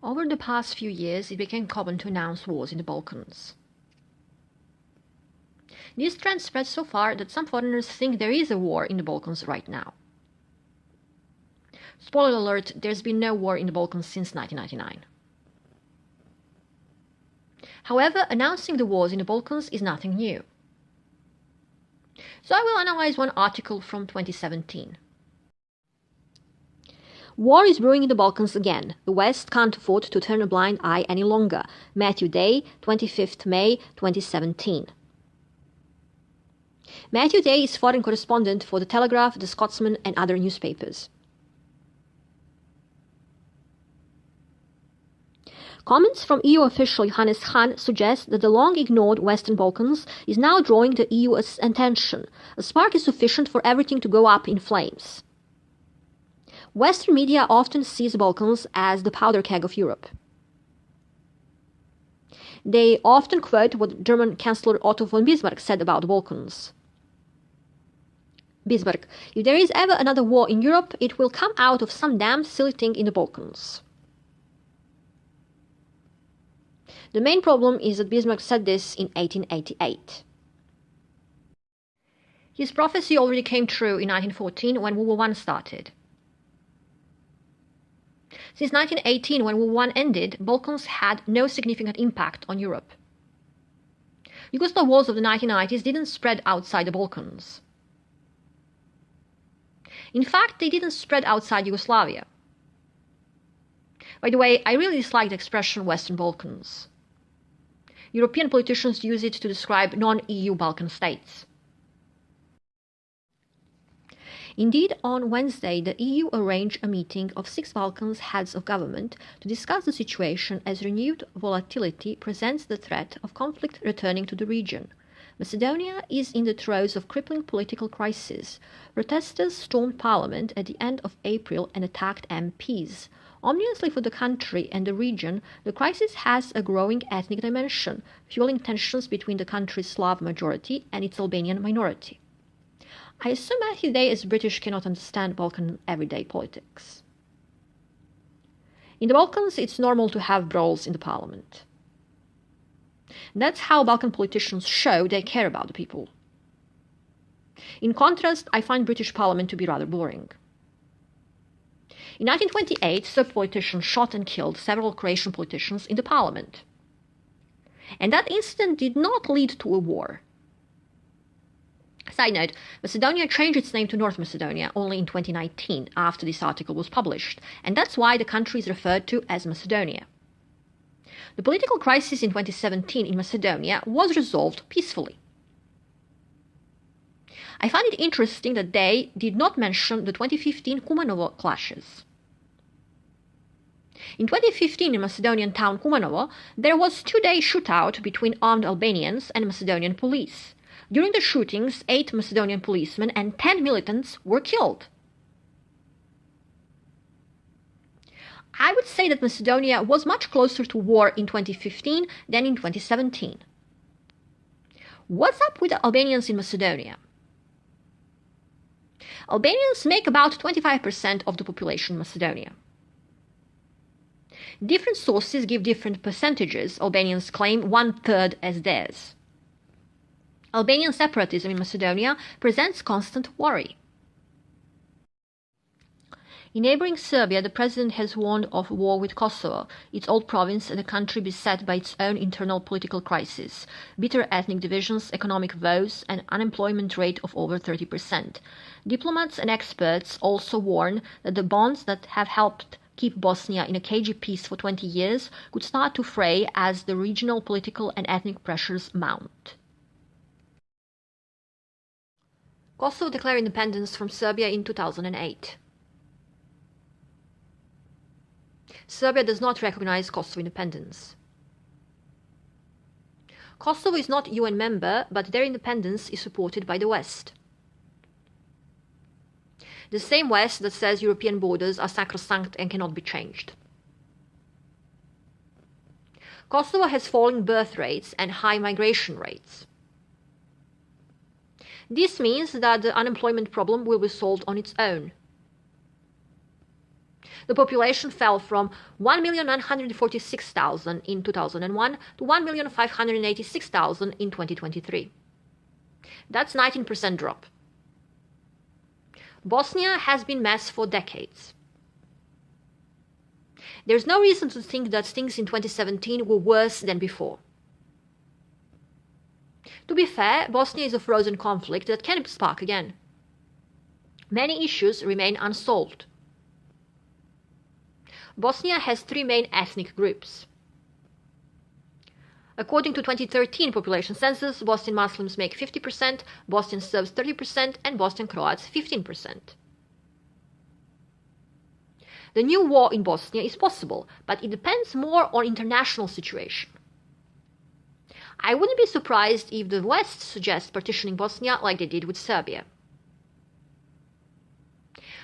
Over the past few years, it became common to announce wars in the Balkans. This trend spread so far that some foreigners think there is a war in the Balkans right now. Spoiler alert, there's been no war in the Balkans since 1999. However, announcing the wars in the Balkans is nothing new. So I will analyze one article from 2017. War is brewing in the Balkans again. The West can't afford to turn a blind eye any longer. Matthew Day, 25th May 2017. Matthew Day is foreign correspondent for The Telegraph, The Scotsman and other newspapers. Comments from EU official Johannes Hahn suggest that the long-ignored Western Balkans is now drawing the EU's attention. A spark is sufficient for everything to go up in flames. Western media often sees the Balkans as the powder keg of Europe. They often quote what German Chancellor Otto von Bismarck said about the Balkans. Bismarck: "If there is ever another war in Europe, it will come out of some damn silly thing in the Balkans." The main problem is that Bismarck said this in 1888. His prophecy already came true in 1914 when World War I started. Since 1918, when World War I ended, Balkans had no significant impact on Europe. Yugoslav wars of the 1990s didn't spread outside the Balkans. In fact, they didn't spread outside Yugoslavia. By the way, I really dislike the expression Western Balkans. European politicians use it to describe non-EU Balkan states. Indeed, on Wednesday, the EU arranged a meeting of 6 Balkans heads of government to discuss the situation as renewed volatility presents the threat of conflict returning to the region. Macedonia is in the throes of crippling political crisis. Protesters stormed parliament at the end of April and attacked MPs. Ominously for the country and the region, the crisis has a growing ethnic dimension, fueling tensions between the country's Slav majority and its Albanian minority. I assume Matthew Day as British cannot understand Balkan everyday politics. In the Balkans, it's normal to have brawls in the parliament. That's how Balkan politicians show they care about the people. In contrast, I find British parliament to be rather boring. In 1928, Serb politicians shot and killed several Croatian politicians in the parliament. And that incident did not lead to a war. Side note, Macedonia changed its name to North Macedonia only in 2019, after this article was published, and that's why the country is referred to as Macedonia. The political crisis in 2017 in Macedonia was resolved peacefully. I find it interesting that they did not mention the 2015 Kumanovo clashes. In 2015, in Macedonian town Kumanovo, there was a 2-day shootout between armed Albanians and Macedonian police. During the shootings, 8 Macedonian policemen and 10 militants were killed. I would say that Macedonia was much closer to war in 2015 than in 2017. What's up with the Albanians in Macedonia? Albanians make about 25% of the population in Macedonia. Different sources give different percentages. Albanians claim 1/3 as theirs. Albanian separatism in Macedonia presents constant worry. In neighboring Serbia, the president has warned of war with Kosovo, its old province and a country beset by its own internal political crisis, bitter ethnic divisions, economic woes, and unemployment rate of over 30%. Diplomats and experts also warn that the bonds that have helped keep Bosnia in a cagey peace for 20 years could start to fray as the regional political and ethnic pressures mount. Kosovo declared independence from Serbia in 2008. Serbia does not recognize Kosovo independence. Kosovo is not a UN member, but their independence is supported by the West. The same West that says European borders are sacrosanct and cannot be changed. Kosovo has falling birth rates and high migration rates. This means that the unemployment problem will be solved on its own. The population fell from 1,946,000 in 2001 to 1,586,000 in 2023. That's 19% drop. Bosnia has been a mess for decades. There's no reason to think that things in 2017 were worse than before. To be fair, Bosnia is a frozen conflict that can spark again. Many issues remain unsolved. Bosnia has three main ethnic groups. According to 2013 population census, Bosnian Muslims make 50%, Bosnian Serbs 30%, and Bosnian Croats 15%. The new war in Bosnia is possible, but it depends more on international situation. I wouldn't be surprised if the West suggests partitioning Bosnia like they did with Serbia.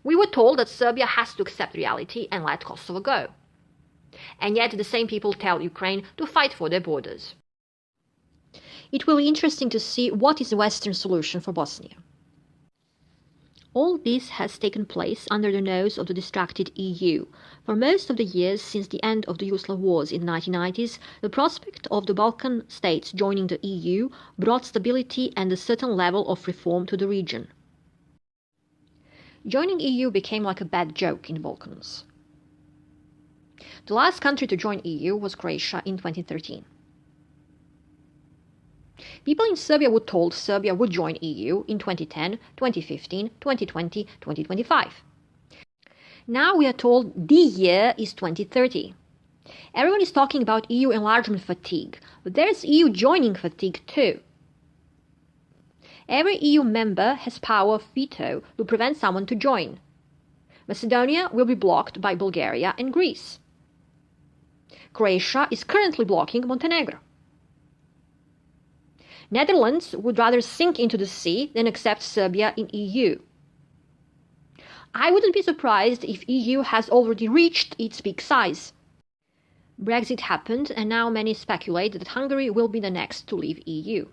We were told that Serbia has to accept reality and let Kosovo go. And yet the same people tell Ukraine to fight for their borders. It will be interesting to see what is the Western solution for Bosnia. All this has taken place under the nose of the distracted EU. For most of the years since the end of the Yugoslav wars in the 1990s, the prospect of the Balkan states joining the EU brought stability and a certain level of reform to the region. Joining EU became like a bad joke in the Balkans. The last country to join EU was Croatia in 2013. People in Serbia were told Serbia would join EU in 2010, 2015, 2020, 2025. Now we are told the year is 2030. Everyone is talking about EU enlargement fatigue, but there's EU joining fatigue too. Every EU member has power of veto to prevent someone to join. Macedonia will be blocked by Bulgaria and Greece. Croatia is currently blocking Montenegro. Netherlands would rather sink into the sea than accept Serbia in EU. I wouldn't be surprised if EU has already reached its peak size. Brexit happened, and now many speculate that Hungary will be the next to leave EU.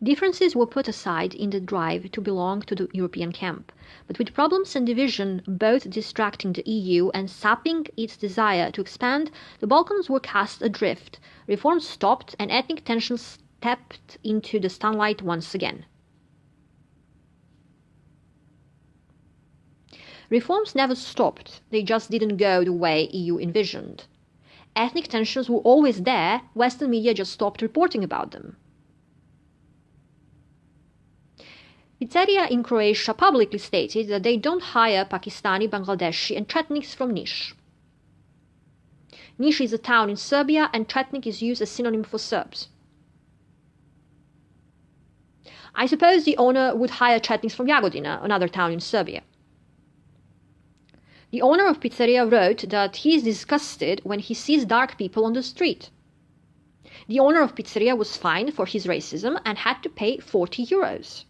Differences were put aside in the drive to belong to the European camp, but with problems and division both distracting the EU and sapping its desire to expand, the Balkans were cast adrift, reforms stopped, and ethnic tensions stepped into the sunlight once again. Reforms never stopped, they just didn't go the way EU envisioned. Ethnic tensions were always there, Western media just stopped reporting about them. Pizzeria in Croatia publicly stated that they don't hire Pakistani, Bangladeshi and Chetniks from Niš. Niš is a town in Serbia and Chetnik is used as synonym for Serbs. I suppose the owner would hire Chetniks from Jagodina, another town in Serbia. The owner of Pizzeria wrote that he is disgusted when he sees dark people on the street. The owner of Pizzeria was fined for his racism and had to pay 40 euros.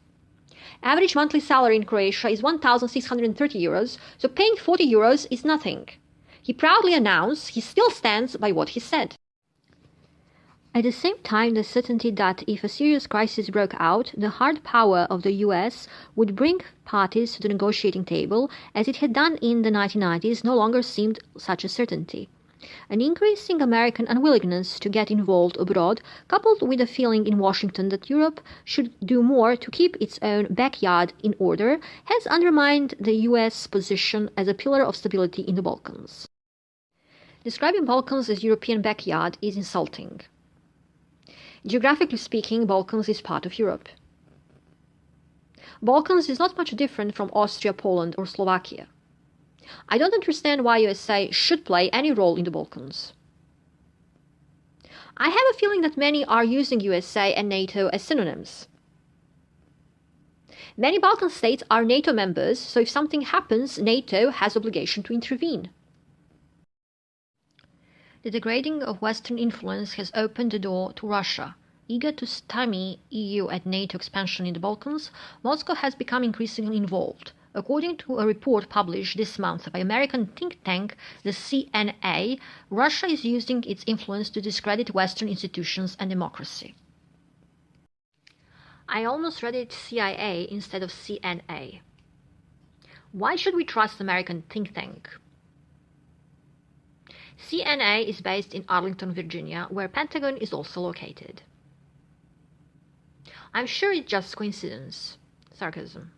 Average monthly salary in Croatia is 1,630 euros, so paying 40 euros is nothing. He proudly announced he still stands by what he said. At the same time, the certainty that if a serious crisis broke out, the hard power of the US would bring parties to the negotiating table, as it had done in the 1990s, no longer seemed such a certainty. An increasing American unwillingness to get involved abroad, coupled with a feeling in Washington that Europe should do more to keep its own backyard in order, has undermined the US position as a pillar of stability in the Balkans. Describing Balkans as European backyard is insulting. Geographically speaking, Balkans is part of Europe. Balkans is not much different from Austria, Poland or Slovakia. I don't understand why USA should play any role in the Balkans. I have a feeling that many are using USA and NATO as synonyms. Many Balkan states are NATO members, so if something happens, NATO has obligation to intervene. The degrading of Western influence has opened the door to Russia. Eager to stymie EU and NATO expansion in the Balkans, Moscow has become increasingly involved. According to a report published this month by American think tank, the CNA, Russia is using its influence to discredit Western institutions and democracy. I almost read it CIA instead of CNA. Why should we trust American think tank? CNA is based in Arlington, Virginia, where Pentagon is also located. I'm sure it's just coincidence. Sarcasm.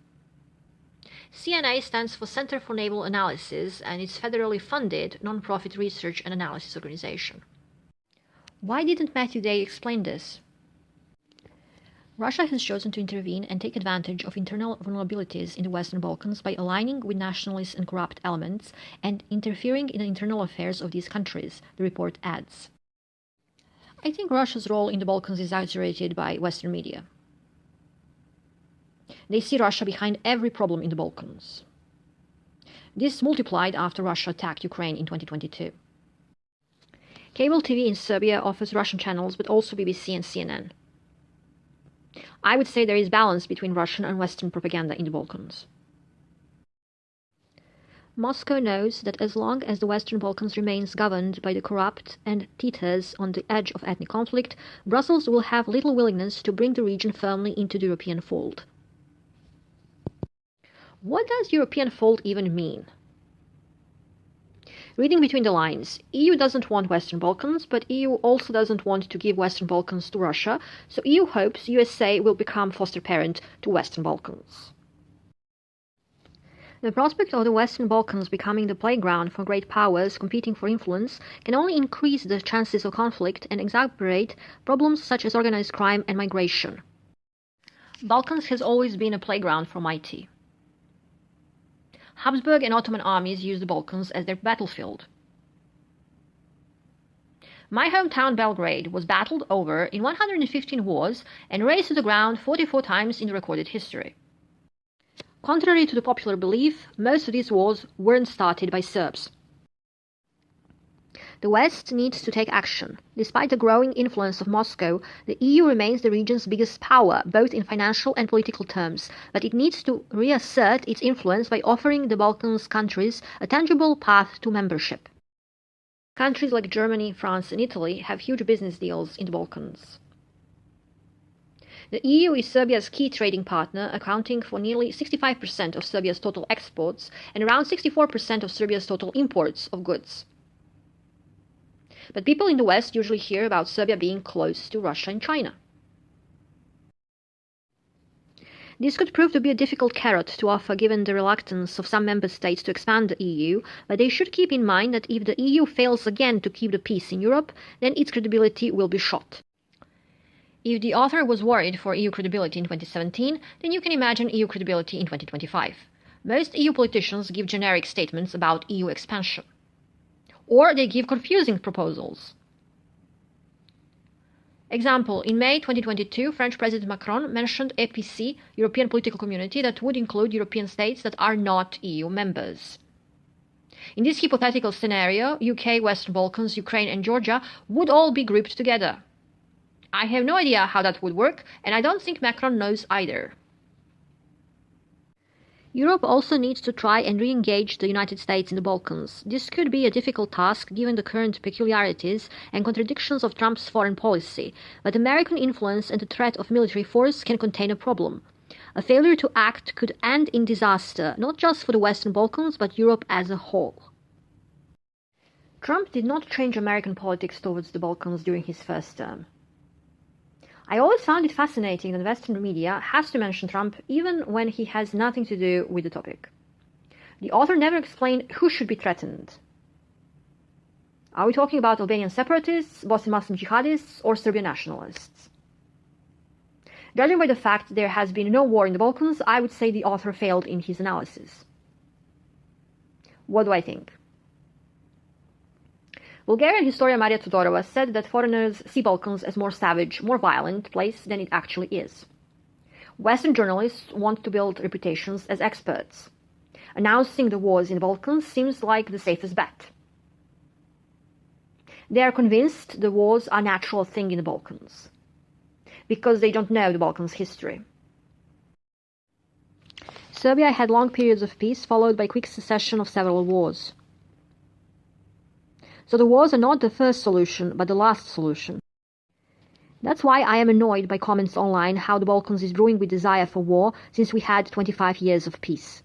CNA stands for Center for Naval Analysis and is federally funded non-profit research and analysis organization. Why didn't Matthew Day explain this? Russia has chosen to intervene and take advantage of internal vulnerabilities in the Western Balkans by aligning with nationalist and corrupt elements and interfering in the internal affairs of these countries, the report adds. I think Russia's role in the Balkans is exaggerated by Western media. They see Russia behind every problem in the Balkans. This multiplied after Russia attacked Ukraine in 2022. Cable TV in Serbia offers Russian channels, but also BBC and CNN. I would say there is balance between Russian and Western propaganda in the Balkans. Moscow knows that as long as the Western Balkans remains governed by the corrupt and teeters on the edge of ethnic conflict, Brussels will have little willingness to bring the region firmly into the European fold. What does European fold even mean? Reading between the lines, EU doesn't want Western Balkans, but EU also doesn't want to give Western Balkans to Russia, so EU hopes USA will become foster parent to Western Balkans. The prospect of the Western Balkans becoming the playground for great powers competing for influence can only increase the chances of conflict and exacerbate problems such as organized crime and migration. Balkans has always been a playground for mighty. Habsburg and Ottoman armies used the Balkans as their battlefield. My hometown Belgrade was battled over in 115 wars and razed to the ground 44 times in the recorded history. Contrary to the popular belief, most of these wars weren't started by Serbs. The West needs to take action. Despite the growing influence of Moscow, the EU remains the region's biggest power, both in financial and political terms, but it needs to reassert its influence by offering the Balkans countries a tangible path to membership. Countries like Germany, France, and Italy have huge business deals in the Balkans. The EU is Serbia's key trading partner, accounting for nearly 65% of Serbia's total exports and around 64% of Serbia's total imports of goods. But people in the West usually hear about Serbia being close to Russia and China. This could prove to be a difficult carrot to offer given the reluctance of some member states to expand the EU, but they should keep in mind that if the EU fails again to keep the peace in Europe, then its credibility will be shot. If the author was worried for EU credibility in 2017, then you can imagine EU credibility in 2025. Most EU politicians give generic statements about EU expansion. Or they give confusing proposals. Example, in May 2022, French President Macron mentioned EPC, European Political Community, that would include European states that are not EU members. In this hypothetical scenario, UK, Western Balkans, Ukraine and Georgia would all be grouped together. I have no idea how that would work, and I don't think Macron knows either. Europe also needs to try and re-engage the United States in the Balkans. This could be a difficult task given the current peculiarities and contradictions of Trump's foreign policy, but American influence and the threat of military force can contain a problem. A failure to act could end in disaster, not just for the Western Balkans, but Europe as a whole. Trump did not change American politics towards the Balkans during his first term. I always found it fascinating that Western media has to mention Trump even when he has nothing to do with the topic. The author never explained who should be threatened. Are we talking about Albanian separatists, Bosnian Muslim jihadists, or Serbian nationalists? Judging by the fact there has been no war in the Balkans, I would say the author failed in his analysis. What do I think? Bulgarian historian Maria Todorova said that foreigners see Balkans as more savage, more violent place than it actually is. Western journalists want to build reputations as experts. Announcing the wars in the Balkans seems like the safest bet. They are convinced the wars are a natural thing in the Balkans, because they don't know the Balkans' history. Serbia had long periods of peace followed by quick succession of several wars. So the wars are not the first solution, but the last solution. That's why I am annoyed by comments online how the Balkans is brewing with desire for war since we had 25 years of peace.